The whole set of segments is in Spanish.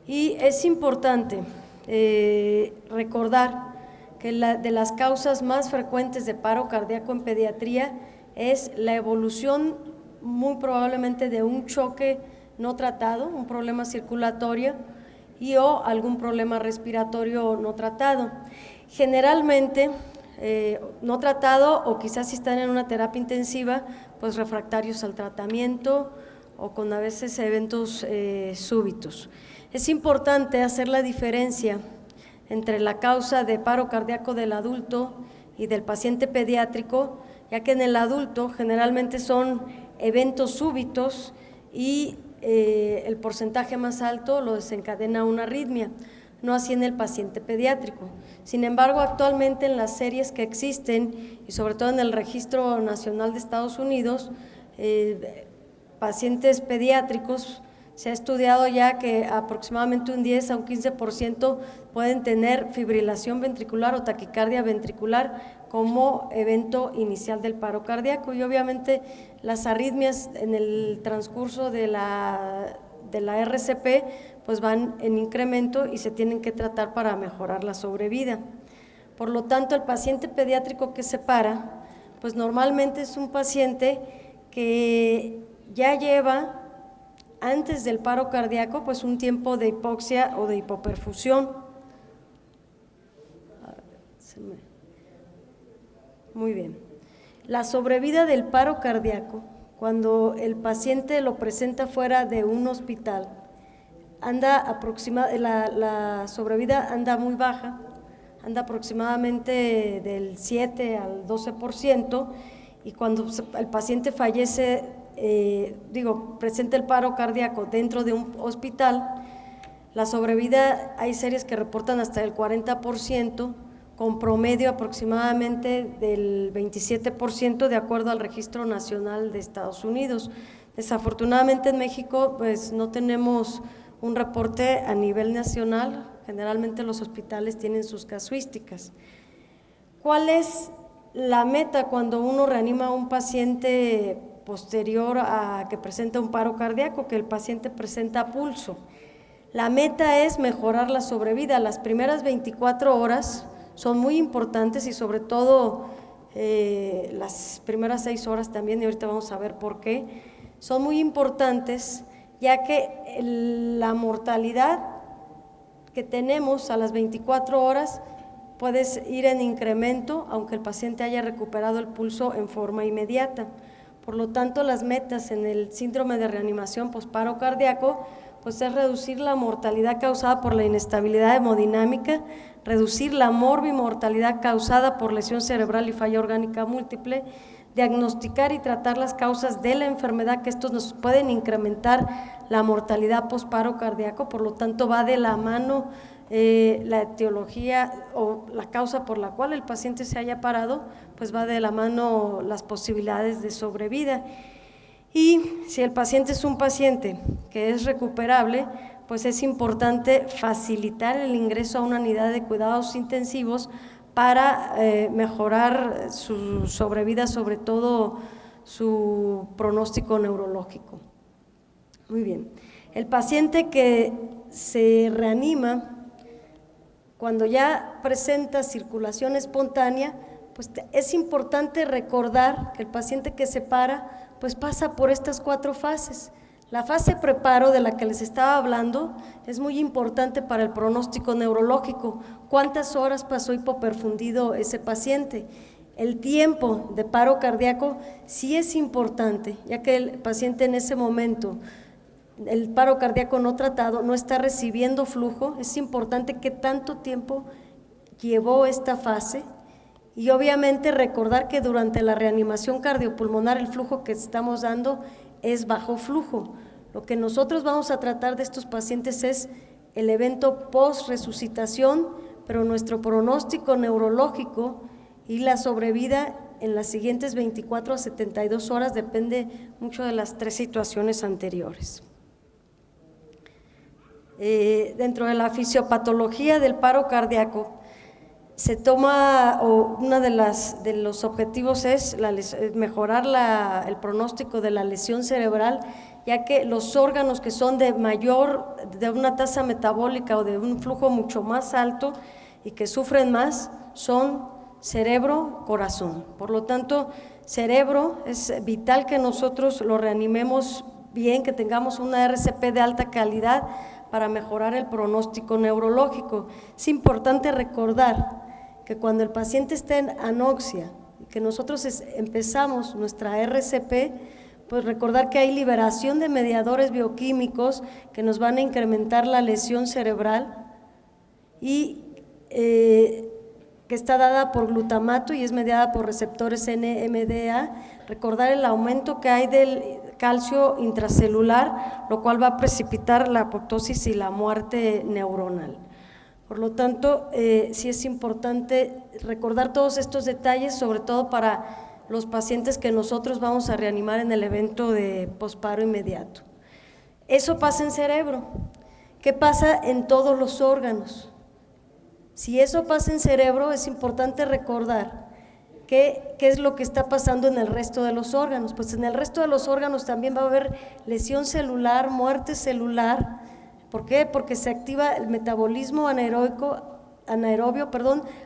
Y es importante recordar que de las causas más frecuentes de paro cardíaco en pediatría es la evolución muy probablemente de un choque no tratado, un problema circulatorio y o algún problema respiratorio no tratado. Generalmente no tratado o quizás si están en una terapia intensiva, pues refractarios al tratamiento o con a veces eventos súbitos. Es importante hacer la diferencia entre la causa de paro cardíaco del adulto y del paciente pediátrico, ya que en el adulto generalmente son eventos súbitos y el porcentaje más alto lo desencadena una arritmia, no así en el paciente pediátrico. Sin embargo, actualmente en las series que existen y sobre todo en el Registro Nacional de Estados Unidos, pacientes pediátricos, se ha estudiado ya que aproximadamente un 10 a un 15% pueden tener fibrilación ventricular o taquicardia ventricular como evento inicial del paro cardíaco, y obviamente las arritmias en el transcurso de la RCP pues van en incremento y se tienen que tratar para mejorar la sobrevida. Por lo tanto, el paciente pediátrico que se para, pues normalmente es un paciente que ya lleva antes del paro cardíaco pues un tiempo de hipoxia o de hipoperfusión. Muy bien. La sobrevida del paro cardíaco, cuando el paciente lo presenta fuera de un hospital, la sobrevida anda muy baja, anda aproximadamente del 7 al 12%, y cuando el paciente fallece, presenta el paro cardíaco dentro de un hospital, la sobrevida hay series que reportan hasta el 40%, con promedio aproximadamente del 27% de acuerdo al Registro Nacional de Estados Unidos. Desafortunadamente en México pues no tenemos un reporte a nivel nacional, generalmente los hospitales tienen sus casuísticas. ¿Cuál es la meta cuando uno reanima a un paciente posterior a que presenta un paro cardíaco, que el paciente presenta pulso? La meta es mejorar la sobrevida. Las primeras 24 horas son muy importantes y sobre todo las primeras 6 horas también, y ahorita vamos a ver por qué, son muy importantes, ya que la mortalidad que tenemos a las 24 horas puede ir en incremento, aunque el paciente haya recuperado el pulso en forma inmediata. Por lo tanto, las metas en el síndrome de reanimación posparo cardíaco pues es reducir la mortalidad causada por la inestabilidad hemodinámica, reducir la morbimortalidad causada por lesión cerebral y falla orgánica múltiple, diagnosticar y tratar las causas de la enfermedad, que estos nos pueden incrementar la mortalidad posparo cardíaco. Por lo tanto, va de la mano la etiología o la causa por la cual el paciente se haya parado, pues va de la mano las posibilidades de sobrevida. Y si el paciente es un paciente que es recuperable, pues es importante facilitar el ingreso a una unidad de cuidados intensivos para mejorar su sobrevida, sobre todo su pronóstico neurológico. Muy bien. El paciente que se reanima cuando ya presenta circulación espontánea, pues es importante recordar que el paciente que se para pues pasa por estas 4 fases. La fase preparo de la que les estaba hablando es muy importante para el pronóstico neurológico. ¿Cuántas horas pasó hipoperfundido ese paciente? El tiempo de paro cardíaco sí es importante, ya que el paciente en ese momento, el paro cardíaco no tratado, no está recibiendo flujo. Es importante qué tanto tiempo llevó esta fase. Y obviamente recordar que durante la reanimación cardiopulmonar el flujo que estamos dando es bajo flujo. Lo que nosotros vamos a tratar de estos pacientes es el evento post-resucitación pero nuestro pronóstico neurológico y la sobrevida en las siguientes 24 a 72 horas depende mucho de las 3 situaciones anteriores. Dentro de la fisiopatología del paro cardíaco, se toma, o uno de los objetivos es mejorar el pronóstico de la lesión cerebral, ya que los órganos que son de una tasa metabólica o de un flujo mucho más alto y que sufren más son cerebro, corazón. Por lo tanto, cerebro es vital que nosotros lo reanimemos bien, que tengamos una RCP de alta calidad para mejorar el pronóstico neurológico. Es importante recordar que cuando el paciente está en anoxia, que nosotros empezamos nuestra RCP, pues recordar que hay liberación de mediadores bioquímicos que nos van a incrementar la lesión cerebral y que está dada por glutamato y es mediada por receptores NMDA. Recordar el aumento que hay del calcio intracelular, lo cual va a precipitar la apoptosis y la muerte neuronal. Por lo tanto, sí es importante recordar todos estos detalles, sobre todo para los pacientes que nosotros vamos a reanimar en el evento de posparo inmediato. Eso pasa en cerebro. ¿Qué pasa en todos los órganos? Si eso pasa en cerebro, es importante recordar qué es lo que está pasando en el resto de los órganos. Pues en el resto de los órganos también va a haber lesión celular, muerte celular. ¿Por qué? Porque se activa el metabolismo anaerobio,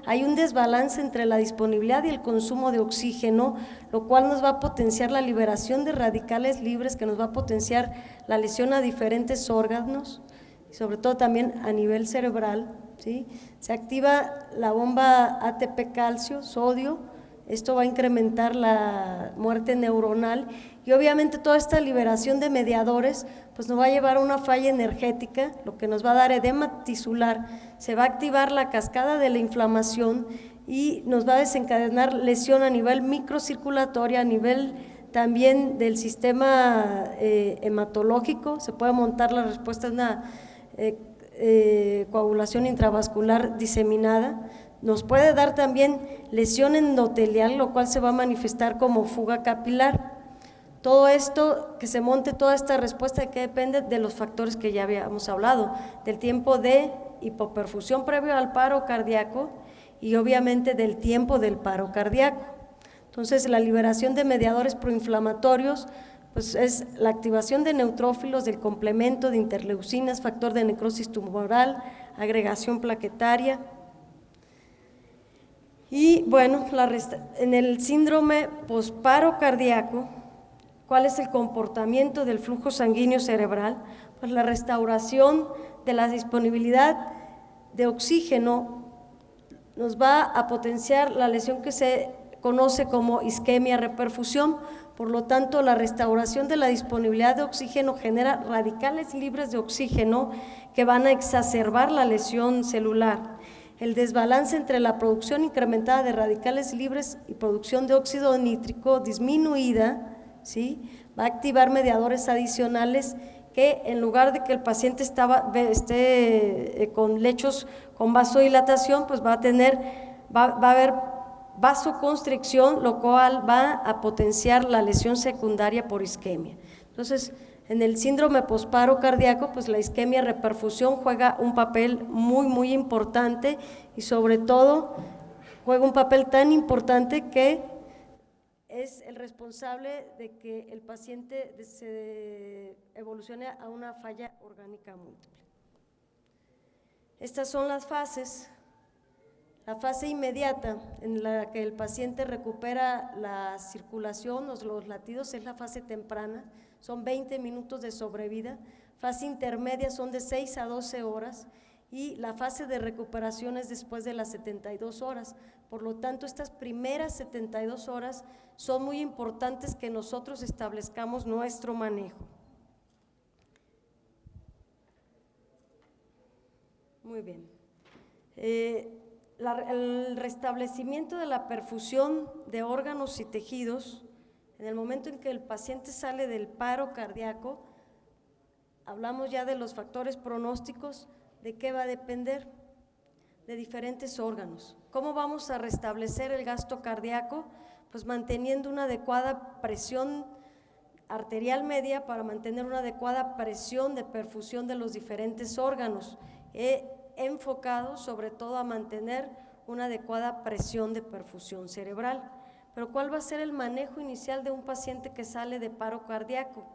hay un desbalance entre la disponibilidad y el consumo de oxígeno, lo cual nos va a potenciar la liberación de radicales libres, que nos va a potenciar la lesión a diferentes órganos, y sobre todo también a nivel cerebral, ¿sí? Se activa la bomba ATP calcio, sodio, esto va a incrementar la muerte neuronal y obviamente toda esta liberación de mediadores pues nos va a llevar a una falla energética, lo que nos va a dar edema tisular, se va a activar la cascada de la inflamación y nos va a desencadenar lesión a nivel microcirculatoria, a nivel también del sistema hematológico, se puede montar la respuesta a una coagulación intravascular diseminada. Nos puede dar también lesión endotelial, lo cual se va a manifestar como fuga capilar. Todo esto, que se monte toda esta respuesta, ¿de qué depende? De los factores que ya habíamos hablado, del tiempo de hipoperfusión previo al paro cardíaco y obviamente del tiempo del paro cardíaco. Entonces, la liberación de mediadores proinflamatorios, pues es la activación de neutrófilos, del complemento de interleucinas, factor de necrosis tumoral, agregación plaquetaria. Y bueno, en el síndrome posparo cardíaco, ¿cuál es el comportamiento del flujo sanguíneo cerebral? Pues la restauración de la disponibilidad de oxígeno nos va a potenciar la lesión que se conoce como isquemia reperfusión. Por lo tanto, la restauración de la disponibilidad de oxígeno genera radicales libres de oxígeno que van a exacerbar la lesión celular. El desbalance entre la producción incrementada de radicales libres y producción de óxido nítrico disminuida, ¿sí?, va a activar mediadores adicionales que en lugar de que el paciente esté con lechos con vasodilatación, pues va a haber vasoconstricción, lo cual va a potenciar la lesión secundaria por isquemia. Entonces, en el síndrome posparo cardíaco, pues la isquemia reperfusión juega un papel muy, muy importante y sobre todo juega un papel tan importante que es el responsable de que el paciente se evolucione a una falla orgánica múltiple. Estas son las fases. La fase inmediata en la que el paciente recupera la circulación, los latidos, es la fase temprana, son 20 minutos de sobrevida. Fase intermedia son de 6 a 12 horas y la fase de recuperación es después de las 72 horas. Por lo tanto, estas primeras 72 horas son muy importantes que nosotros establezcamos nuestro manejo. Muy bien. El restablecimiento de la perfusión de órganos y tejidos, en el momento en que el paciente sale del paro cardíaco, hablamos ya de los factores pronósticos, ¿de qué va a depender? de diferentes órganos. ¿Cómo vamos a restablecer el gasto cardíaco? Pues manteniendo una adecuada presión arterial media para mantener una adecuada presión de perfusión de los diferentes órganos. He enfocado sobre todo a mantener una adecuada presión de perfusión cerebral. Pero ¿cuál va a ser el manejo inicial de un paciente que sale de paro cardíaco?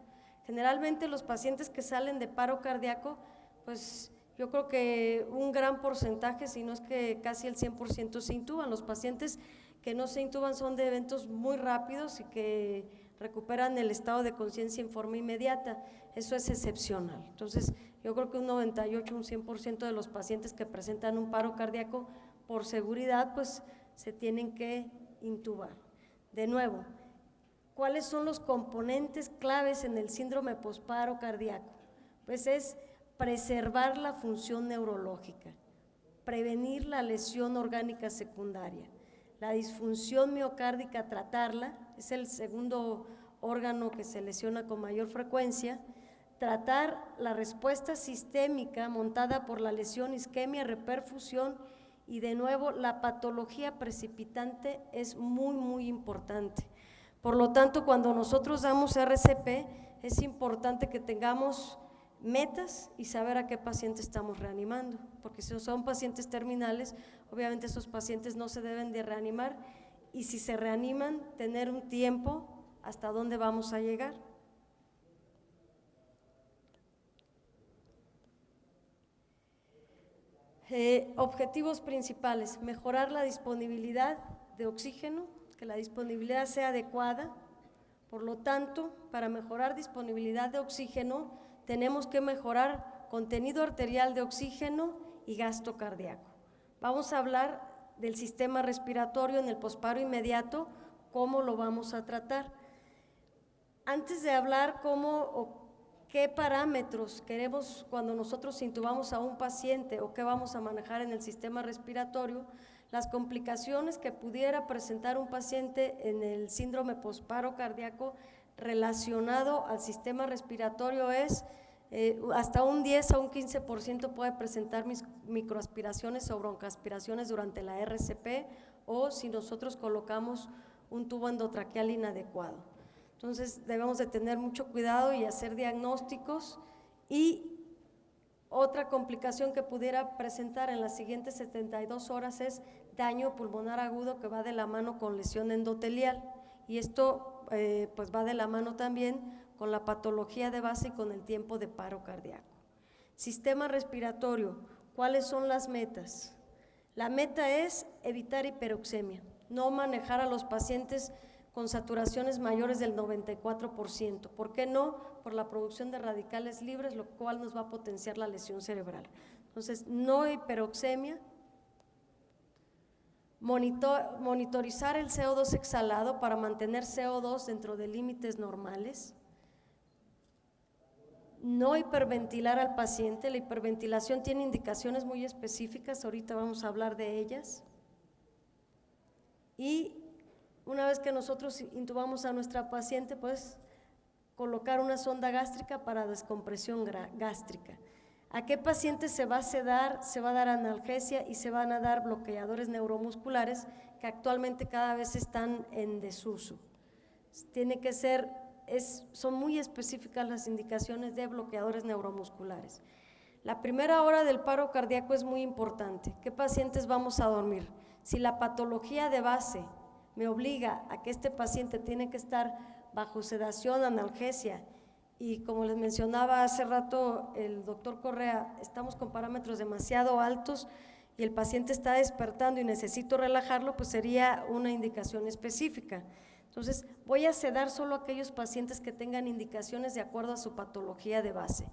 Generalmente los pacientes que salen de paro cardíaco, pues yo creo que un gran porcentaje, si no es que casi el 100% se intuban. Los pacientes que no se intuban son de eventos muy rápidos y que recuperan el estado de conciencia en forma inmediata. Eso es excepcional. Entonces, yo creo que un 98, un 100% de los pacientes que presentan un paro cardíaco, por seguridad, pues se tienen que intubar. De nuevo, ¿cuáles son los componentes claves en el síndrome posparo cardíaco? Pues es preservar la función neurológica, prevenir la lesión orgánica secundaria, la disfunción miocárdica, tratarla, es el segundo órgano que se lesiona con mayor frecuencia, tratar la respuesta sistémica montada por la lesión, isquemia, reperfusión, y de nuevo la patología precipitante es muy importante. Por lo tanto, cuando nosotros damos RCP, es importante que tengamos metas y saber a qué paciente estamos reanimando, porque si son pacientes terminales, obviamente esos pacientes no se deben de reanimar, y si se reaniman, tener un tiempo hasta dónde vamos a llegar. Objetivos principales: mejorar la disponibilidad de oxígeno, que la disponibilidad sea adecuada. Por lo tanto, para mejorar disponibilidad de oxígeno, tenemos que mejorar contenido arterial de oxígeno y gasto cardíaco. Vamos a hablar del sistema respiratorio en el posparo inmediato, cómo lo vamos a tratar. Antes de hablar cómo o qué parámetros queremos cuando nosotros intubamos a un paciente o qué vamos a manejar en el sistema respiratorio, las complicaciones que pudiera presentar un paciente en el síndrome posparo cardíaco relacionado al sistema respiratorio es hasta un 10 a un 15% puede presentar microaspiraciones o broncoaspiraciones durante la RCP, o si nosotros colocamos un tubo endotraqueal inadecuado. Entonces debemos de tener mucho cuidado y hacer diagnósticos. Y otra complicación que pudiera presentar en las siguientes 72 horas es daño pulmonar agudo, que va de la mano con lesión endotelial, y esto pues va de la mano también con la patología de base y con el tiempo de paro cardíaco. Sistema respiratorio, ¿cuáles son las metas? La meta es evitar hiperoxemia, no manejar a los pacientes con saturaciones mayores del 94%. ¿Por qué no? Por la producción de radicales libres, lo cual nos va a potenciar la lesión cerebral. Entonces, no hiperoxemia. Monitorizar el CO2 exhalado para mantener CO2 dentro de límites normales. No hiperventilar al paciente. La hiperventilación tiene indicaciones muy específicas, ahorita vamos a hablar de ellas. Y una vez que nosotros intubamos a nuestra paciente, pues colocar una sonda gástrica para descompresión gástrica. ¿A qué paciente se va a sedar? Se va a dar analgesia y se van a dar bloqueadores neuromusculares que actualmente cada vez están en desuso. Tiene que ser, son muy específicas las indicaciones de bloqueadores neuromusculares. La primera hora del paro cardíaco es muy importante. ¿Qué pacientes vamos a dormir? Si la patología de base me obliga a que este paciente tiene que estar bajo sedación, analgesia, y como les mencionaba hace rato el doctor Correa, estamos con parámetros demasiado altos y el paciente está despertando y necesito relajarlo, pues sería una indicación específica. Entonces, voy a sedar solo a aquellos pacientes que tengan indicaciones de acuerdo a su patología de base.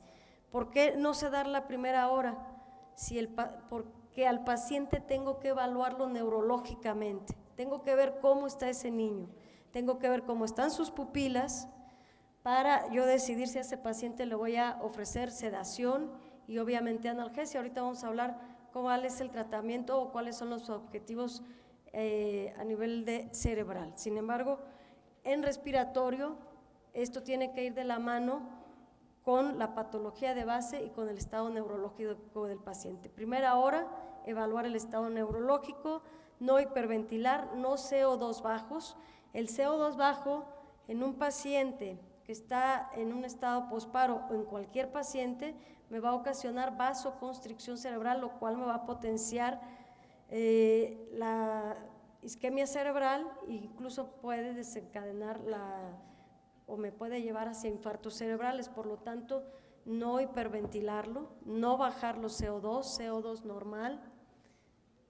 ¿Por qué no sedar la primera hora? Porque al paciente tengo que evaluarlo neurológicamente, tengo que ver cómo está ese niño, tengo que ver cómo están sus pupilas, para yo decidir si a ese paciente le voy a ofrecer sedación y obviamente analgesia. Ahorita vamos a hablar cuál es el tratamiento o cuáles son los objetivos a nivel de cerebral. Sin embargo, en respiratorio, esto tiene que ir de la mano con la patología de base y con el estado neurológico del paciente. Primera hora, evaluar el estado neurológico, no hiperventilar, no CO2 bajos. El CO2 bajo en un paciente que está en un estado posparo o en cualquier paciente me va a ocasionar vasoconstricción cerebral, lo cual me va a potenciar la isquemia cerebral e incluso puede desencadenar o me puede llevar hacia infartos cerebrales. Por lo tanto, no hiperventilarlo, no bajar los CO2 normal.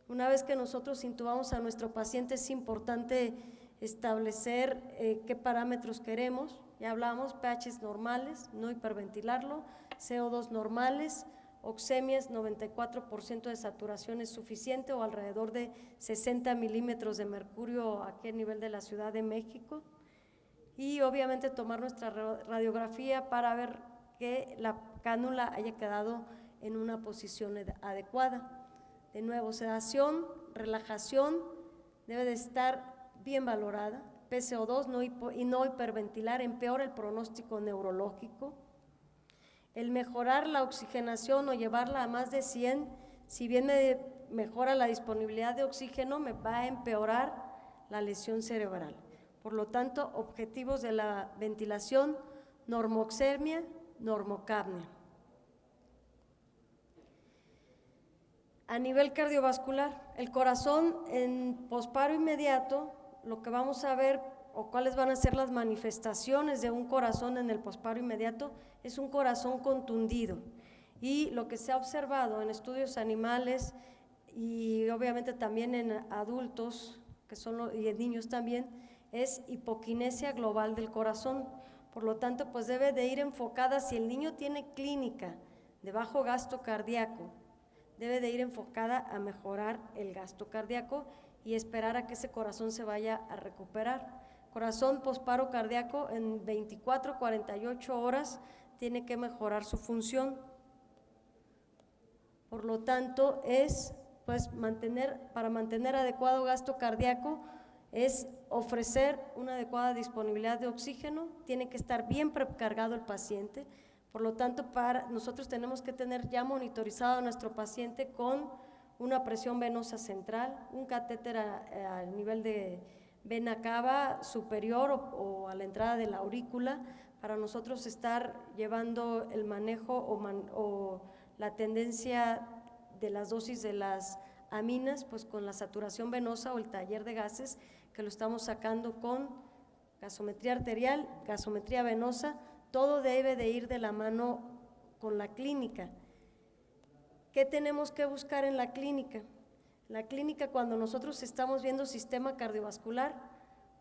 Una vez que nosotros intubamos a nuestro paciente es importante establecer qué parámetros queremos. Ya hablamos, pHs normales, no hiperventilarlo, CO2 normales, oxemias, 94% de saturación es suficiente o alrededor de 60 milímetros de mercurio aquí a nivel de la Ciudad de México. Y obviamente tomar nuestra radiografía para ver que la cánula haya quedado en una posición adecuada. De nuevo, sedación, relajación, debe de estar bien valorada. PCO2 y no hiperventilar empeora el pronóstico neurológico. El mejorar la oxigenación o llevarla a más de 100, si bien me mejora la disponibilidad de oxígeno, me va a empeorar la lesión cerebral. Por lo tanto, objetivos de la ventilación, normoxemia, normocapnia. A nivel cardiovascular, el corazón en posparo inmediato, lo que vamos a ver o cuáles van a ser las manifestaciones de un corazón en el posparo inmediato, es un corazón contundido. Y lo que se ha observado en estudios animales y obviamente también en adultos, y en niños también, es hipoquinesia global del corazón. Por lo tanto, pues debe de ir enfocada, si el niño tiene clínica de bajo gasto cardíaco, debe de ir enfocada a mejorar el gasto cardíaco y esperar a que ese corazón se vaya a recuperar. Corazón posparo cardíaco en 24, 48 horas tiene que mejorar su función. Por lo tanto, para mantener adecuado gasto cardíaco, es ofrecer una adecuada disponibilidad de oxígeno, tiene que estar bien precargado el paciente. Por lo tanto, nosotros tenemos que tener ya monitorizado a nuestro paciente con una presión venosa central, un catéter a nivel de vena cava superior o a la entrada de la aurícula, para nosotros estar llevando el manejo o la tendencia de las dosis de las aminas, pues con la saturación venosa o el taller de gases, que lo estamos sacando con gasometría arterial, gasometría venosa. Todo debe de ir de la mano con la clínica. ¿Qué tenemos que buscar en la clínica? La clínica, cuando nosotros estamos viendo sistema cardiovascular,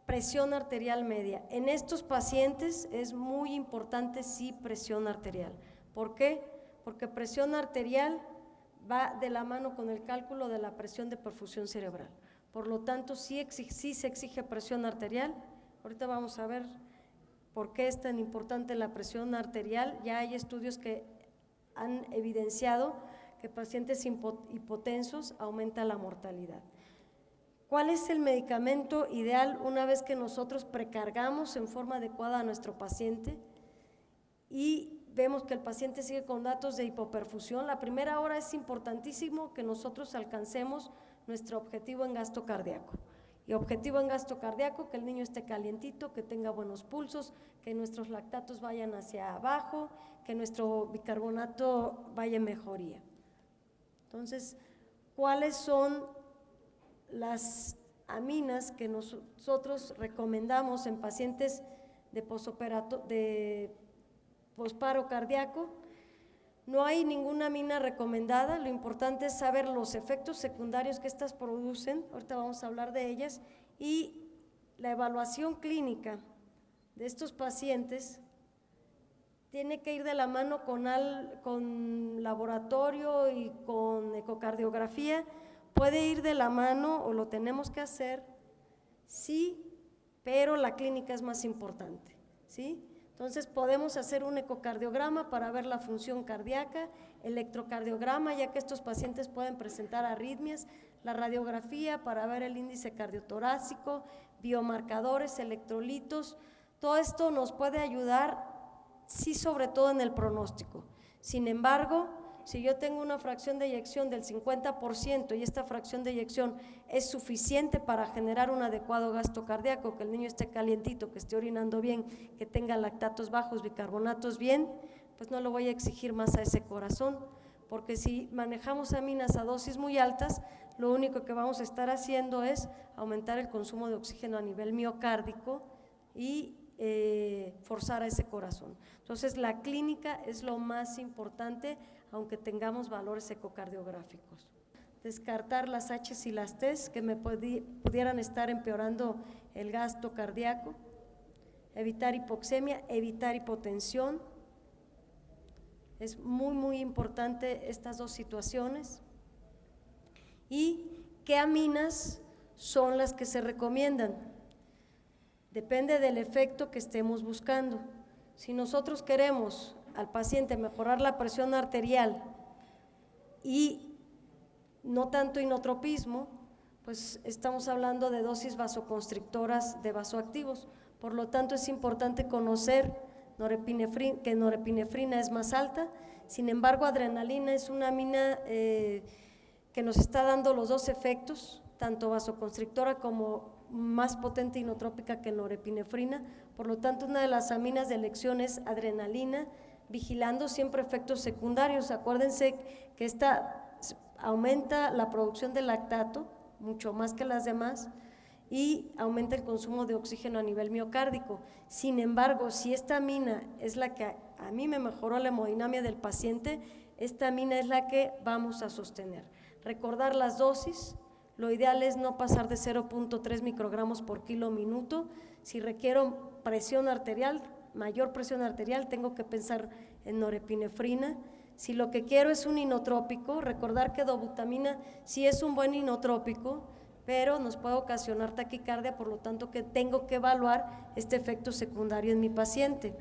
presión arterial media. En estos pacientes es muy importante sí presión arterial. ¿Por qué? Porque presión arterial va de la mano con el cálculo de la presión de perfusión cerebral. Por lo tanto, sí se exige presión arterial. Ahorita vamos a ver por qué es tan importante la presión arterial. Ya hay estudios que han evidenciado que pacientes hipotensos aumenta la mortalidad. ¿Cuál es el medicamento ideal una vez que nosotros precargamos en forma adecuada a nuestro paciente y vemos que el paciente sigue con datos de hipoperfusión? La primera hora es importantísimo que nosotros alcancemos nuestro objetivo en gasto cardíaco. Y objetivo en gasto cardíaco, que el niño esté calientito, que tenga buenos pulsos, que nuestros lactatos vayan hacia abajo, que nuestro bicarbonato vaya en mejoría. Entonces, ¿cuáles son las aminas que nosotros recomendamos en pacientes de posparo cardíaco? No hay ninguna amina recomendada, lo importante es saber los efectos secundarios que estas producen, ahorita vamos a hablar de ellas, y la evaluación clínica de estos pacientes tiene que ir de la mano con laboratorio y con ecocardiografía, puede ir de la mano o lo tenemos que hacer, sí, pero la clínica es más importante, ¿sí? Entonces podemos hacer un ecocardiograma para ver la función cardíaca, electrocardiograma, ya que estos pacientes pueden presentar arritmias, la radiografía para ver el índice cardiotorácico, biomarcadores, electrolitos. Todo esto nos puede ayudar, sí, sobre todo en el pronóstico. Sin embargo, si yo tengo una fracción de eyección del 50% y esta fracción de eyección es suficiente para generar un adecuado gasto cardíaco, que el niño esté calientito, que esté orinando bien, que tenga lactatos bajos, bicarbonatos bien, pues no le voy a exigir más a ese corazón, porque si manejamos aminas a dosis muy altas, lo único que vamos a estar haciendo es aumentar el consumo de oxígeno a nivel miocárdico y forzar a ese corazón. Entonces la clínica es lo más importante, aunque tengamos valores ecocardiográficos. Descartar las H's y las T's que me pudieran estar empeorando el gasto cardíaco, evitar hipoxemia, evitar hipotensión. Es muy importante estas dos situaciones. ¿Y qué aminas son las que se recomiendan? Depende del efecto que estemos buscando. Si nosotros queremos al paciente mejorar la presión arterial y no tanto inotropismo, pues estamos hablando de dosis vasoconstrictoras de vasoactivos. Por lo tanto, es importante conocer que norepinefrina es más alta. Sin embargo, adrenalina es una amina que nos está dando los dos efectos, tanto vasoconstrictora como más potente inotrópica que norepinefrina. Por lo tanto, una de las aminas de elección es adrenalina, vigilando siempre efectos secundarios. Acuérdense que esta aumenta la producción de lactato, mucho más que las demás, y aumenta el consumo de oxígeno a nivel miocárdico. Sin embargo, si esta amina es la que a mí me mejoró la hemodinamia del paciente, esta amina es la que vamos a sostener. Recordar las dosis. Lo ideal es no pasar de 0.3 microgramos por kilo minuto. Si requiero presión arterial, mayor presión arterial, tengo que pensar en norepinefrina. Si lo que quiero es un inotrópico, recordar que dobutamina sí es un buen inotrópico, pero nos puede ocasionar taquicardia, por lo tanto que tengo que evaluar este efecto secundario en mi paciente.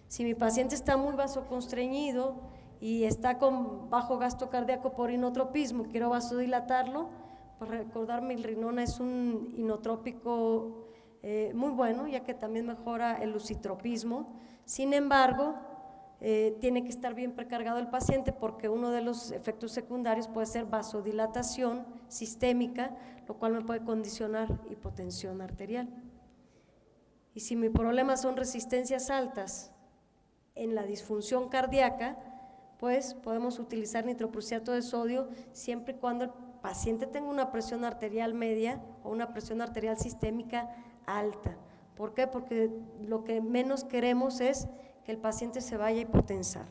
Si mi paciente está muy vasoconstreñido y está con bajo gasto cardíaco por inotropismo, quiero vasodilatarlo, pues recordar milrinona es un inotrópico muy bueno, ya que también mejora el lusitropismo. Sin embargo, tiene que estar bien precargado el paciente, porque uno de los efectos secundarios puede ser vasodilatación sistémica, lo cual me puede condicionar hipotensión arterial. Y si mi problema son resistencias altas en la disfunción cardíaca, pues podemos utilizar nitroprusiato de sodio siempre y cuando el paciente tenga una presión arterial media o una presión arterial sistémica alta. ¿Por qué? Porque lo que menos queremos es que el paciente se vaya a hipotensar.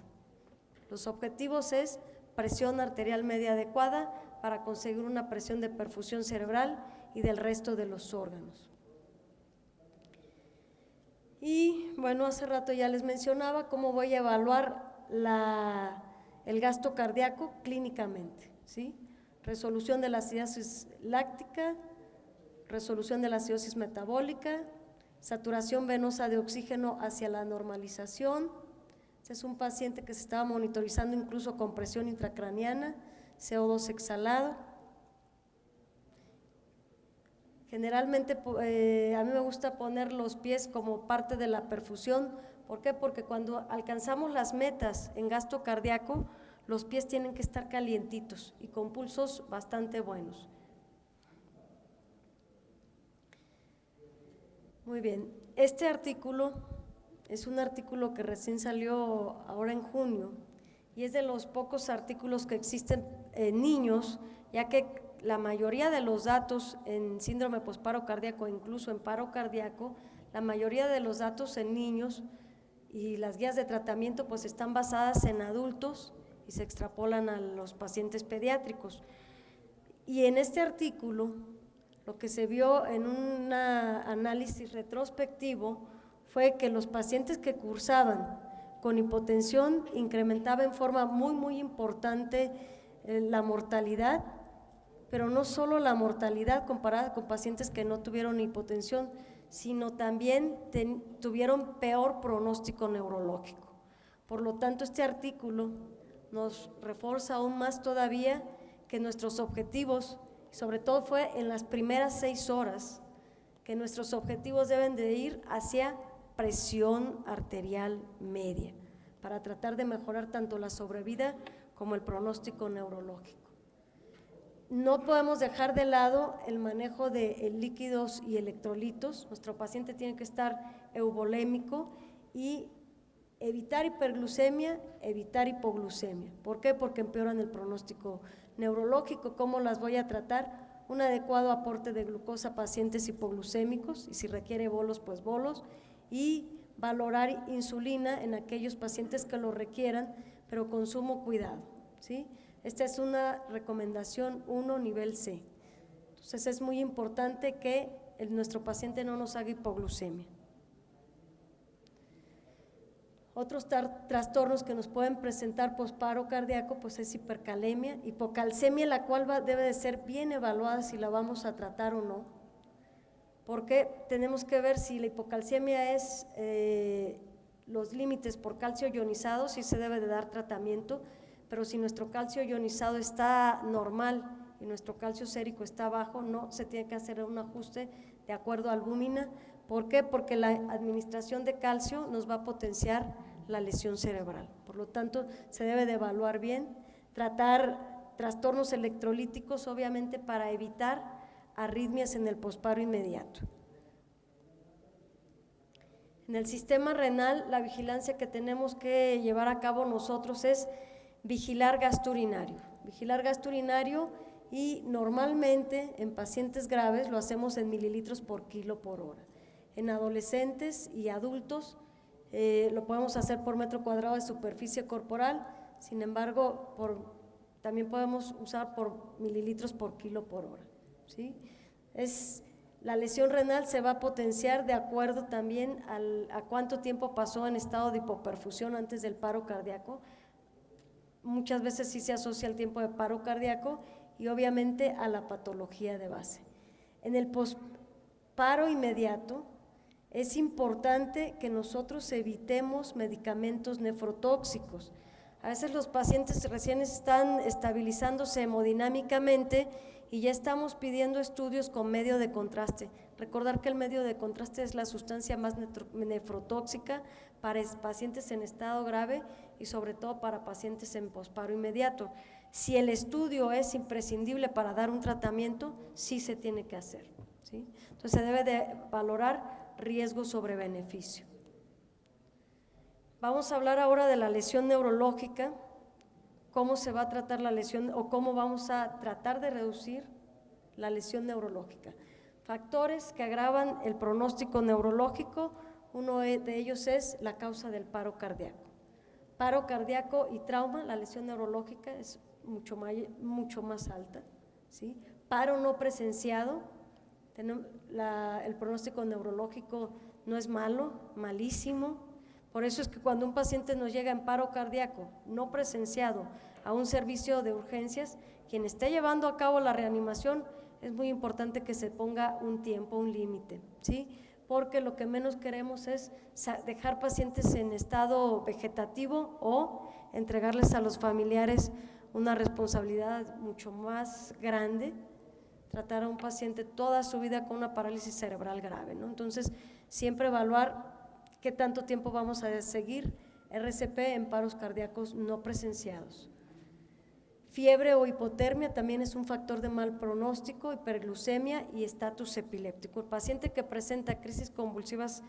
Los objetivos es presión arterial media adecuada para conseguir una presión de perfusión cerebral y del resto de los órganos. Y bueno, hace rato ya les mencionaba cómo voy a evaluar el gasto cardíaco clínicamente, ¿sí? Resolución de la acidosis láctica, resolución de la acidosis metabólica, saturación venosa de oxígeno hacia la normalización. Este es un paciente que se estaba monitorizando incluso con presión intracraniana, CO2 exhalado. Generalmente a mí me gusta poner los pies como parte de la perfusión. ¿Por qué? Porque cuando alcanzamos las metas en gasto cardíaco, los pies tienen que estar calientitos y con pulsos bastante buenos. Muy bien, este artículo es un artículo que recién salió ahora en junio y es de los pocos artículos que existen en niños, ya que la mayoría de los datos en síndrome posparo cardíaco, incluso en paro cardíaco, la mayoría de los datos en niños y las guías de tratamiento pues están basadas en adultos y se extrapolan a los pacientes pediátricos. Y en este artículo, lo que se vio en un análisis retrospectivo fue que los pacientes que cursaban con hipotensión incrementaba en forma muy importante la mortalidad, pero no solo la mortalidad comparada con pacientes que no tuvieron hipotensión, sino también tuvieron peor pronóstico neurológico. Por lo tanto, este artículo nos refuerza aún más todavía que nuestros objetivos, sobre todo fue en las primeras 6 horas, que nuestros objetivos deben de ir hacia presión arterial media, para tratar de mejorar tanto la sobrevida como el pronóstico neurológico. No podemos dejar de lado el manejo de líquidos y electrolitos. Nuestro paciente tiene que estar euvolémico y evitar hiperglucemia, evitar hipoglucemia. ¿Por qué? Porque empeoran el pronóstico neurológico. ¿Cómo las voy a tratar? Un adecuado aporte de glucosa a pacientes hipoglucémicos, y si requiere bolos, pues bolos, y valorar insulina en aquellos pacientes que lo requieran, pero con sumo cuidado, ¿sí? Esta es una recomendación 1 nivel C. Entonces es muy importante que nuestro paciente no nos haga hipoglucemia. Otros trastornos que nos pueden presentar posparo cardíaco pues es hipercalemia, hipocalcemia, la cual debe de ser bien evaluada si la vamos a tratar o no, porque tenemos que ver si la hipocalcemia es los límites por calcio ionizado, sí se debe de dar tratamiento, pero si nuestro calcio ionizado está normal y nuestro calcio sérico está bajo, no, se tiene que hacer un ajuste de acuerdo a albúmina. ¿Por qué? Porque la administración de calcio nos va a potenciar la lesión cerebral. Por lo tanto, se debe de evaluar bien, tratar trastornos electrolíticos, obviamente, para evitar arritmias en el posparo inmediato. En el sistema renal, la vigilancia que tenemos que llevar a cabo nosotros es vigilar gasto urinario. Vigilar gasto urinario, y normalmente en pacientes graves lo hacemos en mililitros por kilo por hora. En adolescentes y adultos lo podemos hacer por metro cuadrado de superficie corporal, sin embargo también podemos usar por mililitros por kilo por hora, ¿sí? La lesión renal se va a potenciar de acuerdo también a cuánto tiempo pasó en estado de hipoperfusión antes del paro cardíaco. Muchas veces sí se asocia al tiempo de paro cardíaco y obviamente a la patología de base. En el posparo inmediato es importante que nosotros evitemos medicamentos nefrotóxicos. A veces los pacientes recién están estabilizándose hemodinámicamente y ya estamos pidiendo estudios con medio de contraste. Recordar que el medio de contraste es la sustancia más nefrotóxica para pacientes en estado grave y sobre todo para pacientes en posparo inmediato. Si el estudio es imprescindible para dar un tratamiento, sí se tiene que hacer, ¿sí? Entonces se debe de valorar riesgo sobre beneficio. Vamos a hablar ahora de la lesión neurológica, cómo se va a tratar la lesión o cómo vamos a tratar de reducir la lesión neurológica. Factores que agravan el pronóstico neurológico, uno de ellos es la causa del paro cardíaco. Paro cardíaco y trauma, la lesión neurológica es mucho más alta, ¿sí? Paro no presenciado, el pronóstico neurológico no es malo, malísimo. Por eso es que cuando un paciente nos llega en paro cardíaco no presenciado a un servicio de urgencias, quien esté llevando a cabo la reanimación, es muy importante que se ponga un tiempo, un límite, ¿sí? Porque lo que menos queremos es dejar pacientes en estado vegetativo o entregarles a los familiares una responsabilidad mucho más grande, tratar a un paciente toda su vida con una parálisis cerebral grave, ¿no? Entonces, siempre evaluar qué tanto tiempo vamos a seguir RCP en paros cardíacos no presenciados. Fiebre o hipotermia también es un factor de mal pronóstico, hiperglucemia y estatus epiléptico. El paciente que presenta crisis convulsivas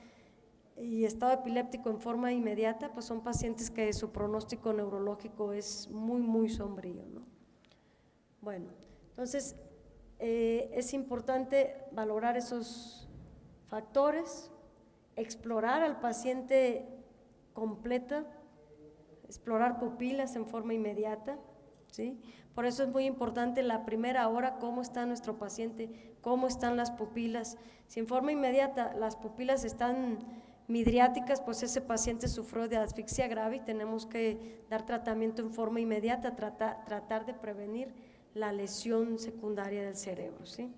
y estado epiléptico en forma inmediata, pues son pacientes que su pronóstico neurológico es muy sombrío, ¿no? Bueno, entonces es importante valorar esos factores, explorar al paciente completa, explorar pupilas en forma inmediata, ¿sí? Por eso es muy importante la primera hora, cómo está nuestro paciente, cómo están las pupilas. Si en forma inmediata las pupilas están midriáticas, pues ese paciente sufrió de asfixia grave y tenemos que dar tratamiento en forma inmediata, tratar de prevenir la lesión secundaria del cerebro, ¿sí?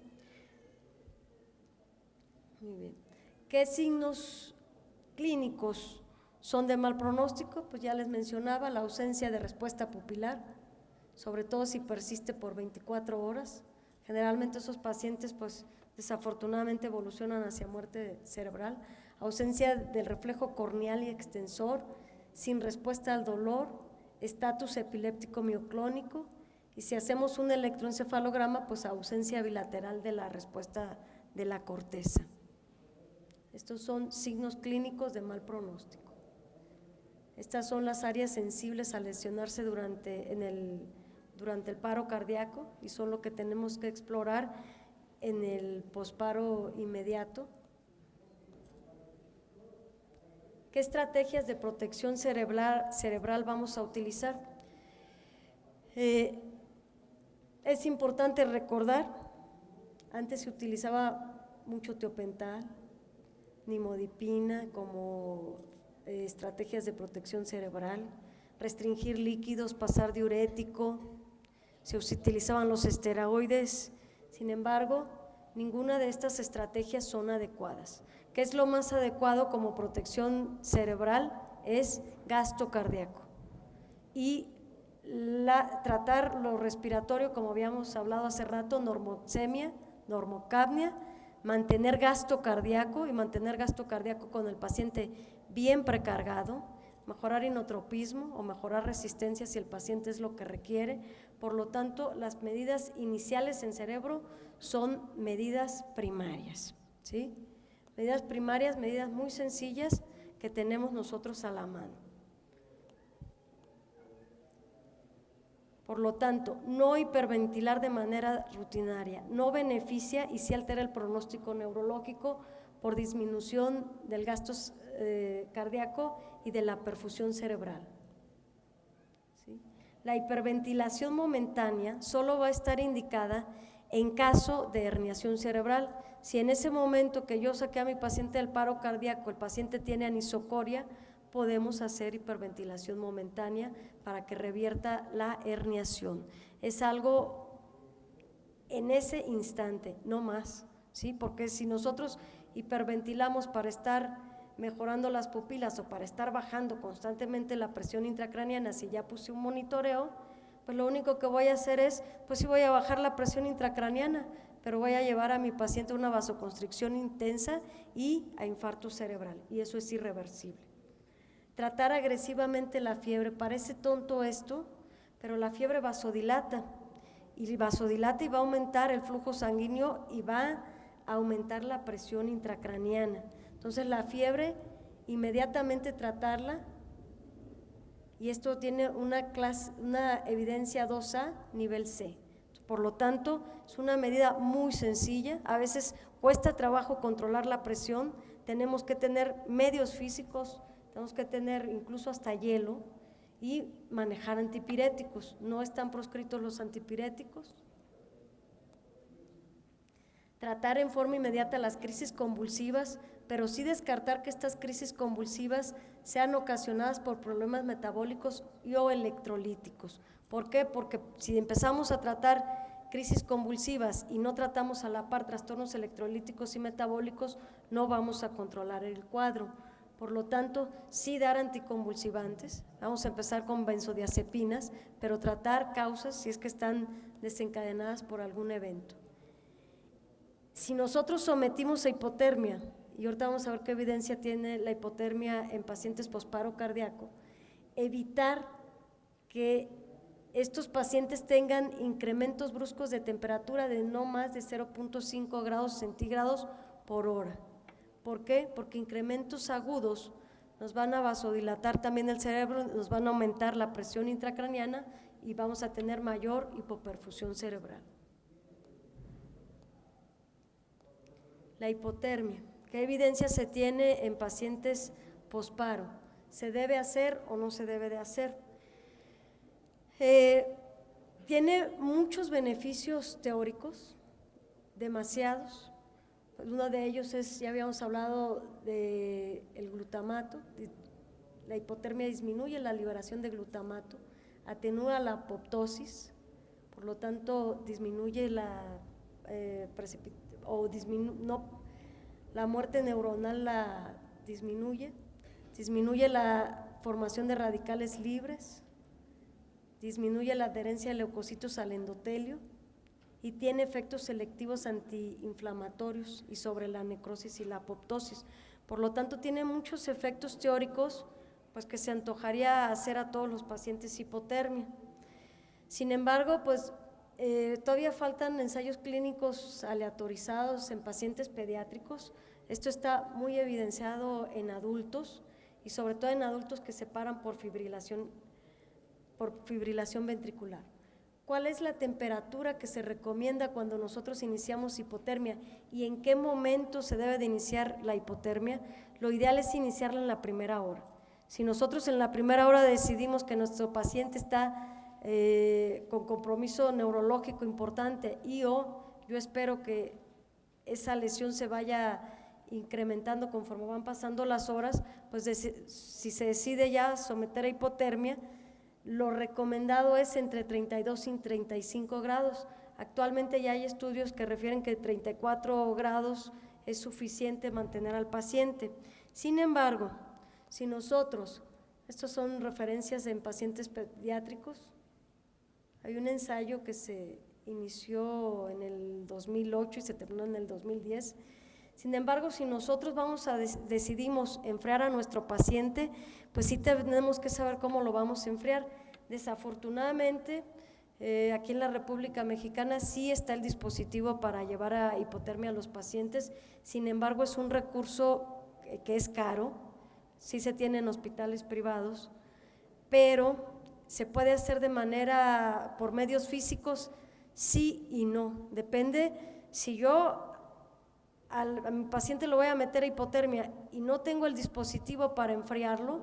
Muy bien. ¿Qué signos clínicos son de mal pronóstico? Pues ya les mencionaba, la ausencia de respuesta pupilar, sobre todo si persiste por 24 horas. Generalmente esos pacientes pues desafortunadamente evolucionan hacia muerte cerebral. Ausencia del reflejo corneal y extensor, sin respuesta al dolor, estatus epiléptico mioclónico, y si hacemos un electroencefalograma, pues ausencia bilateral de la respuesta de la corteza. Estos son signos clínicos de mal pronóstico. Estas son las áreas sensibles a lesionarse durante el paro cardíaco y son lo que tenemos que explorar en el posparo inmediato. ¿Qué estrategias de protección cerebral vamos a utilizar? Es importante recordar, antes se utilizaba mucho tiopental, nimodipina como estrategias de protección cerebral, restringir líquidos, pasar diurético, se utilizaban los esteroides. Sin embargo, ninguna de estas estrategias son adecuadas. ¿Qué es lo más adecuado como protección cerebral? Es gasto cardíaco y tratar lo respiratorio, como habíamos hablado hace rato, normoxemia, normocapnia, mantener gasto cardíaco y mantener gasto cardíaco con el paciente bien precargado, mejorar inotropismo o mejorar resistencia si el paciente es lo que requiere. Por lo tanto, las medidas iniciales en cerebro son medidas primarias, ¿sí? Medidas primarias, medidas muy sencillas que tenemos nosotros a la mano. Por lo tanto, no hiperventilar de manera rutinaria, no beneficia y sí altera el pronóstico neurológico por disminución del gasto cardíaco y de la perfusión cerebral. ¿Sí? La hiperventilación momentánea solo va a estar indicada en caso de herniación cerebral. Si en ese momento que yo saqué a mi paciente del paro cardíaco, el paciente tiene anisocoria, podemos hacer hiperventilación momentánea para que revierta la herniación. Es algo en ese instante, no más, ¿sí? Porque si nosotros hiperventilamos para estar mejorando las pupilas o para estar bajando constantemente la presión intracraniana, si ya puse un monitoreo, pues lo único que voy a hacer es, pues sí voy a bajar la presión intracraniana, pero voy a llevar a mi paciente a una vasoconstricción intensa y a infarto cerebral, y eso es irreversible. Tratar agresivamente la fiebre, parece tonto esto, pero la fiebre vasodilata y va a aumentar el flujo sanguíneo y va a aumentar la presión intracraniana. Entonces la fiebre, inmediatamente tratarla, y esto tiene una evidencia 2A, nivel C. Por lo tanto, es una medida muy sencilla, a veces cuesta trabajo controlar la presión, tenemos que tener medios físicos, tenemos que tener incluso hasta hielo y manejar antipiréticos. No están proscritos los antipiréticos. Tratar en forma inmediata las crisis convulsivas, pero sí descartar que estas crisis convulsivas sean ocasionadas por problemas metabólicos y o electrolíticos. ¿Por qué? Porque si empezamos a tratar crisis convulsivas y no tratamos a la par trastornos electrolíticos y metabólicos, no vamos a controlar el cuadro. Por lo tanto, sí dar anticonvulsivantes, vamos a empezar con benzodiazepinas, pero tratar causas si es que están desencadenadas por algún evento. Si nosotros sometimos a hipotermia, y ahorita vamos a ver qué evidencia tiene la hipotermia en pacientes posparo cardíaco, evitar que estos pacientes tengan incrementos bruscos de temperatura de no más de 0.5 grados centígrados por hora. ¿Por qué? Porque incrementos agudos nos van a vasodilatar también el cerebro, nos van a aumentar la presión intracraniana y vamos a tener mayor hipoperfusión cerebral. La hipotermia, ¿qué evidencia se tiene en pacientes posparo? ¿Se debe hacer o no se debe de hacer? Tiene muchos beneficios teóricos, demasiados. Uno de ellos es, ya habíamos hablado del glutamato, la hipotermia disminuye la liberación de glutamato, atenúa la apoptosis, por lo tanto disminuye la la muerte neuronal, la disminuye la formación de radicales libres, disminuye la adherencia de leucocitos al endotelio y tiene efectos selectivos antiinflamatorios y sobre la necrosis y la apoptosis. Por lo tanto, tiene muchos efectos teóricos pues que se antojaría hacer a todos los pacientes hipotermia. Sin embargo, pues todavía faltan ensayos clínicos aleatorizados en pacientes pediátricos. Esto está muy evidenciado en adultos y sobre todo en adultos que se paran por fibrilación ventricular. ¿Cuál es la temperatura que se recomienda cuando nosotros iniciamos hipotermia y en qué momento se debe de iniciar la hipotermia? Lo ideal es iniciarla en la primera hora. Si nosotros en la primera hora decidimos que nuestro paciente está con compromiso neurológico importante yo espero que esa lesión se vaya incrementando conforme van pasando las horas, pues si se decide ya someter a hipotermia, lo recomendado es entre 32 y 35 grados. Actualmente ya hay estudios que refieren que 34 grados es suficiente mantener al paciente. Sin embargo, si nosotros, estos son referencias en pacientes pediátricos, hay un ensayo que se inició en el 2008 y se terminó en el 2010. Sin embargo, si nosotros decidimos enfriar a nuestro paciente, pues sí tenemos que saber cómo lo vamos a enfriar. Desafortunadamente, aquí en la República Mexicana sí está el dispositivo para llevar a hipotermia a los pacientes, sin embargo es un recurso que es caro, sí se tiene en hospitales privados, pero se puede hacer de manera por medios físicos, sí y no, depende. Si yo a mi paciente lo voy a meter a hipotermia y no tengo el dispositivo para enfriarlo,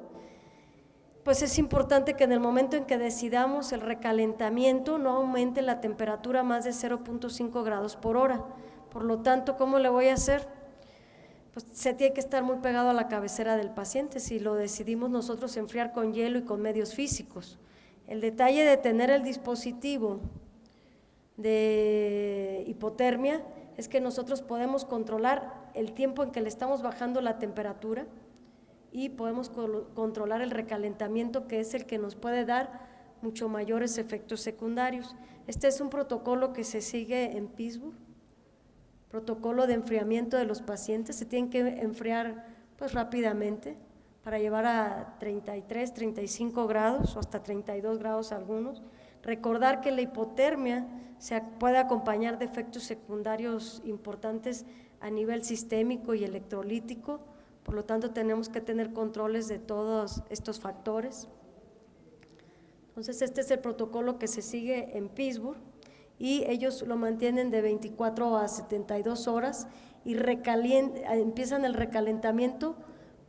pues es importante que en el momento en que decidamos el recalentamiento no aumente la temperatura más de 0.5 grados por hora. Por lo tanto, ¿cómo le voy a hacer? Pues se tiene que estar muy pegado a la cabecera del paciente si lo decidimos nosotros enfriar con hielo y con medios físicos. El detalle de tener el dispositivo de hipotermia es que nosotros podemos controlar el tiempo en que le estamos bajando la temperatura y podemos controlar el recalentamiento, que es el que nos puede dar mucho mayores efectos secundarios. Este es un protocolo que se sigue en Pittsburgh, protocolo de enfriamiento de los pacientes. Se tienen que enfriar pues rápidamente para llevar a 33, 35 grados o hasta 32 grados algunos. Recordar que la hipotermia se puede acompañar de efectos secundarios importantes a nivel sistémico y electrolítico, por lo tanto tenemos que tener controles de todos estos factores. Entonces este es el protocolo que se sigue en Pittsburgh y ellos lo mantienen de 24 a 72 horas y empiezan el recalentamiento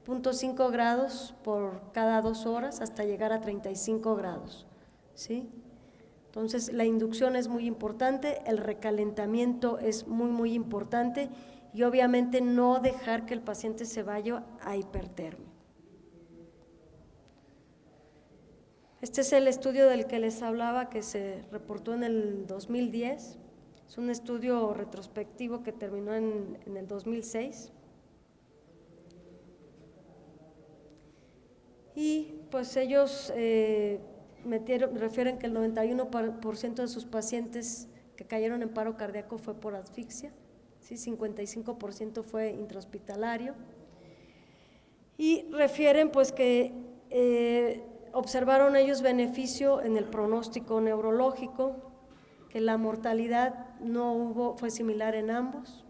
0.5 grados por cada 2 horas hasta llegar a 35 grados, ¿sí? Entonces la inducción es muy importante, el recalentamiento es muy importante y obviamente no dejar que el paciente se vaya a hipertermia. Este es el estudio del que les hablaba que se reportó en el 2010, es un estudio retrospectivo que terminó en el 2006 y pues ellos refieren que el 91% de sus pacientes que cayeron en paro cardíaco fue por asfixia, ¿sí? 55% fue intrahospitalario y refieren pues que observaron ellos beneficio en el pronóstico neurológico, que la mortalidad fue similar en ambos.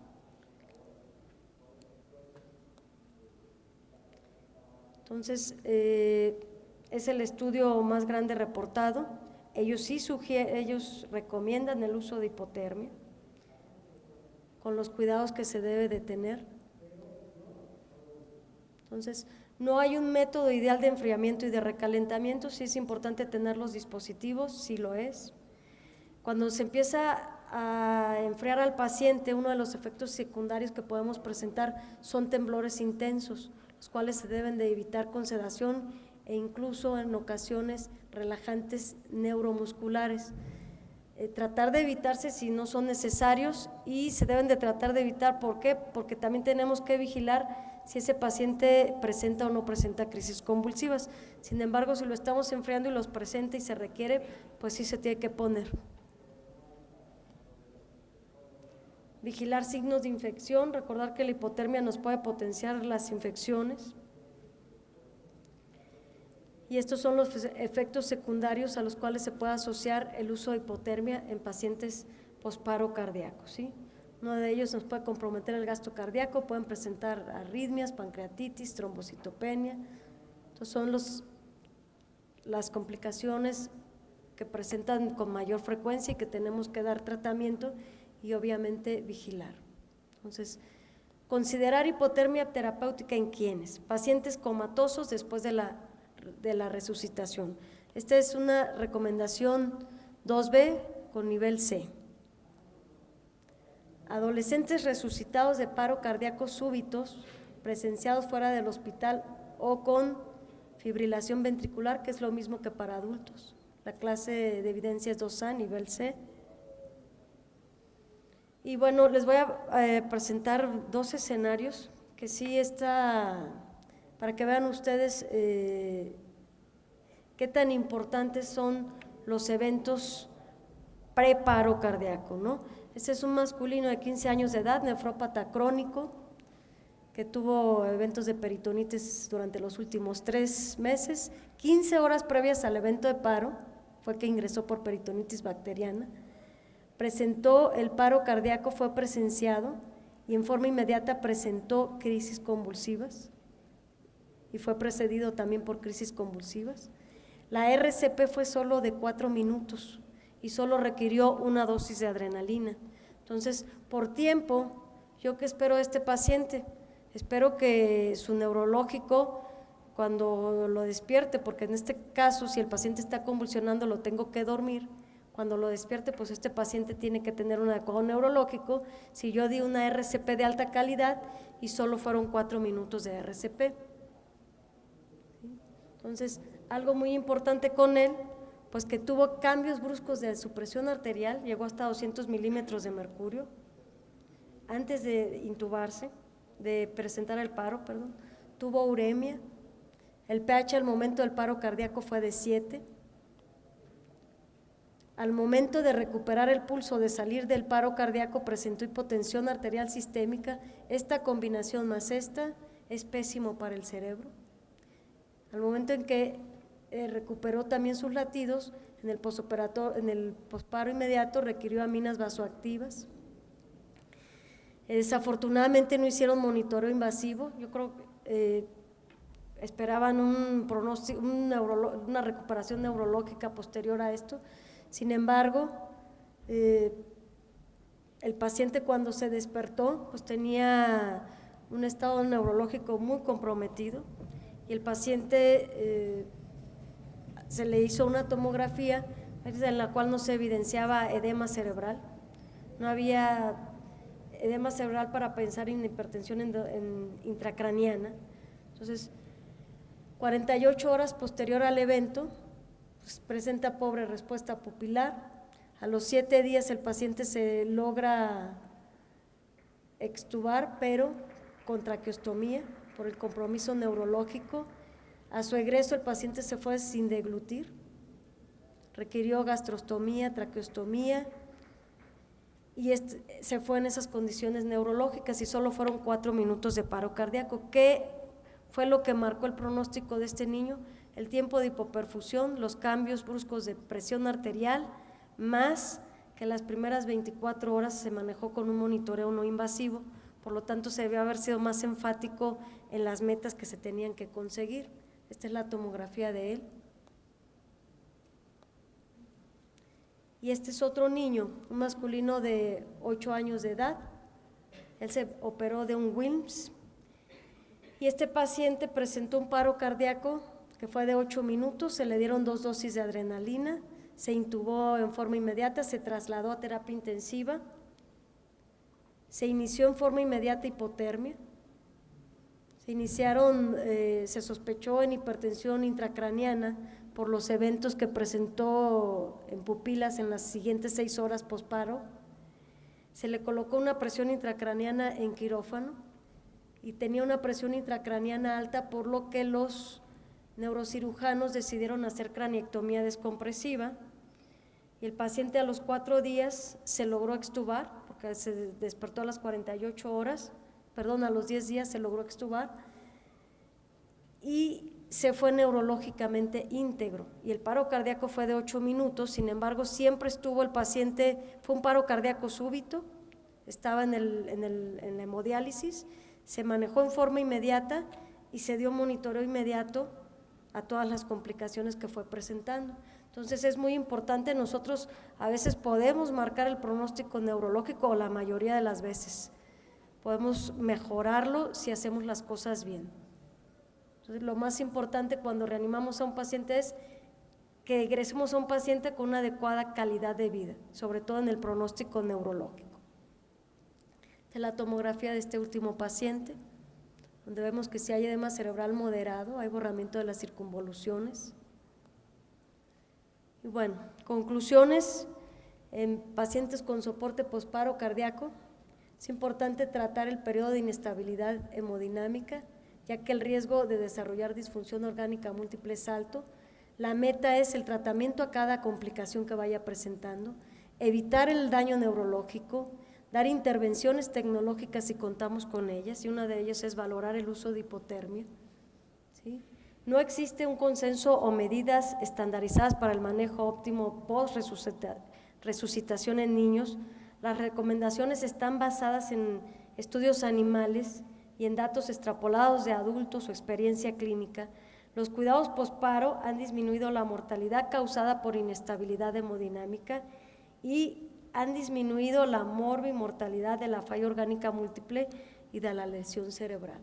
Entonces, es el estudio más grande reportado. Ellos recomiendan el uso de hipotermia con los cuidados que se debe de tener. Entonces, no hay un método ideal de enfriamiento y de recalentamiento, sí es importante tener los dispositivos, sí lo es. Cuando se empieza a enfriar al paciente, uno de los efectos secundarios que podemos presentar son temblores intensos, los cuales se deben de evitar con sedación e incluso en ocasiones relajantes neuromusculares. Tratar de evitarse si no son necesarios y se deben de tratar de evitar, ¿por qué? Porque también tenemos que vigilar si ese paciente presenta o no presenta crisis convulsivas. Sin embargo, si lo estamos enfriando y los presenta y se requiere, pues sí se tiene que poner. Vigilar signos de infección, recordar que la hipotermia nos puede potenciar las infecciones. y estos son los efectos secundarios a los cuales se puede asociar el uso de hipotermia en pacientes posparo cardíaco, ¿sí? Uno de ellos nos puede comprometer el gasto cardíaco, pueden presentar arritmias, pancreatitis, trombocitopenia. Entonces son las complicaciones que presentan con mayor frecuencia y que tenemos que dar tratamiento y obviamente vigilar. Entonces, considerar hipotermia terapéutica en quiénes, pacientes comatosos después de la resucitación. Esta es una recomendación 2B con nivel C. Adolescentes resucitados de paro cardíaco súbitos, presenciados fuera del hospital o con fibrilación ventricular, que es lo mismo que para adultos. La clase de evidencia es 2A, nivel C. Y bueno, les voy a presentar 2 escenarios que sí está, para que vean ustedes qué tan importantes son los eventos preparo cardíaco, ¿no? Este es un masculino de 15 años de edad, nefrópata crónico, que tuvo eventos de peritonitis durante los últimos 3 meses, 15 horas previas al evento de paro, fue que ingresó por peritonitis bacteriana, presentó el paro cardíaco, fue presenciado y en forma inmediata presentó crisis convulsivas y fue precedido también por crisis convulsivas. La RCP fue solo de 4 minutos y solo requirió una dosis de adrenalina. Entonces, por tiempo, ¿yo qué espero de este paciente? Espero que su neurológico, cuando lo despierte, porque en este caso, si el paciente está convulsionando, lo tengo que dormir. Cuando lo despierte, pues este paciente tiene que tener un adecuado neurológico. Si yo di una RCP de alta calidad y solo fueron 4 minutos de RCP. Entonces, algo muy importante con él, pues que tuvo cambios bruscos de su presión arterial, llegó hasta 200 milímetros de mercurio, antes de intubarse, de presentar el paro, perdón, tuvo uremia, el pH al momento del paro cardíaco fue de 7, al momento de recuperar el pulso, de salir del paro cardíaco, presentó hipotensión arterial sistémica. Esta combinación más esta es pésimo para el cerebro. Al momento en que recuperó también sus latidos, en el posparo inmediato requirió aminas vasoactivas. Desafortunadamente no hicieron monitoreo invasivo. Yo creo que esperaban un pronóstico, una recuperación neurológica posterior a esto. Sin embargo, el paciente cuando se despertó, pues tenía un estado neurológico muy comprometido y el paciente se le hizo una tomografía en la cual no se evidenciaba edema cerebral, no había edema cerebral para pensar en hipertensión intracraniana. Entonces, 48 horas posterior al evento, pues, presenta pobre respuesta pupilar. A los 7 días el paciente se logra extubar, pero con traqueostomía por el compromiso neurológico. A su egreso el paciente se fue sin deglutir, requirió gastrostomía, traqueostomía y se fue en esas condiciones neurológicas y solo fueron 4 minutos de paro cardíaco. ¿Qué fue lo que marcó el pronóstico de este niño? El tiempo de hipoperfusión, los cambios bruscos de presión arterial, más que las primeras 24 horas se manejó con un monitoreo no invasivo, por lo tanto se debió haber sido más enfático en las metas que se tenían que conseguir. Esta es la tomografía de él. Y este es otro niño, un masculino de 8 años de edad. Él se operó de un Wilms y este paciente presentó un paro cardíaco que fue de 8 minutos, se le dieron 2 dosis de adrenalina, se intubó en forma inmediata, se trasladó a terapia intensiva, se inició en forma inmediata hipotermia, se sospechó en hipertensión intracraniana por los eventos que presentó en pupilas en las siguientes 6 horas posparo, se le colocó una presión intracraniana en quirófano y tenía una presión intracraniana alta, por lo que los neurocirujanos decidieron hacer craniectomía descompresiva y el paciente a los 4 días se logró extubar, porque se despertó a las 48 horas, a los 10 días se logró extubar y se fue neurológicamente íntegro y el paro cardíaco fue de 8 minutos, sin embargo siempre estuvo el paciente, fue un paro cardíaco súbito, estaba en la hemodiálisis, se manejó en forma inmediata y se dio monitoreo inmediato a todas las complicaciones que fue presentando. Entonces es muy importante, nosotros a veces podemos marcar el pronóstico neurológico o la mayoría de las veces, podemos mejorarlo si hacemos las cosas bien. Entonces, lo más importante cuando reanimamos a un paciente es que egresemos a un paciente con una adecuada calidad de vida, sobre todo en el pronóstico neurológico. Esta es la tomografía de este último paciente, donde vemos que si hay edema cerebral moderado, hay borramiento de las circunvoluciones. Y bueno, conclusiones, en pacientes con soporte posparo cardíaco, es importante tratar el periodo de inestabilidad hemodinámica, ya que el riesgo de desarrollar disfunción orgánica múltiple es alto. La meta es el tratamiento a cada complicación que vaya presentando, evitar el daño neurológico, dar intervenciones tecnológicas si contamos con ellas, y una de ellas es valorar el uso de hipotermia, ¿sí? No existe un consenso o medidas estandarizadas para el manejo óptimo post-resucitación en niños. Las recomendaciones están basadas en estudios animales y en datos extrapolados de adultos o experiencia clínica. Los cuidados posparo han disminuido la mortalidad causada por inestabilidad hemodinámica y han disminuido la morbimortalidad de la falla orgánica múltiple y de la lesión cerebral.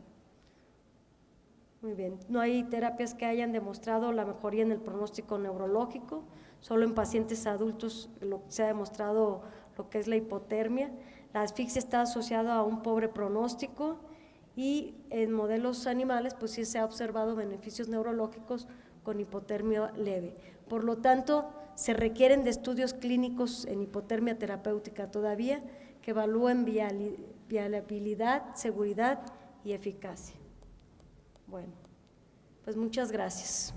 Muy bien, no hay terapias que hayan demostrado la mejoría en el pronóstico neurológico, solo en pacientes adultos se ha demostrado lo que es la hipotermia. La asfixia está asociada a un pobre pronóstico y en modelos animales pues sí se ha observado beneficios neurológicos con hipotermia leve. Por lo tanto, se requieren de estudios clínicos en hipotermia terapéutica todavía que evalúen viabilidad, seguridad y eficacia. Bueno, pues muchas gracias.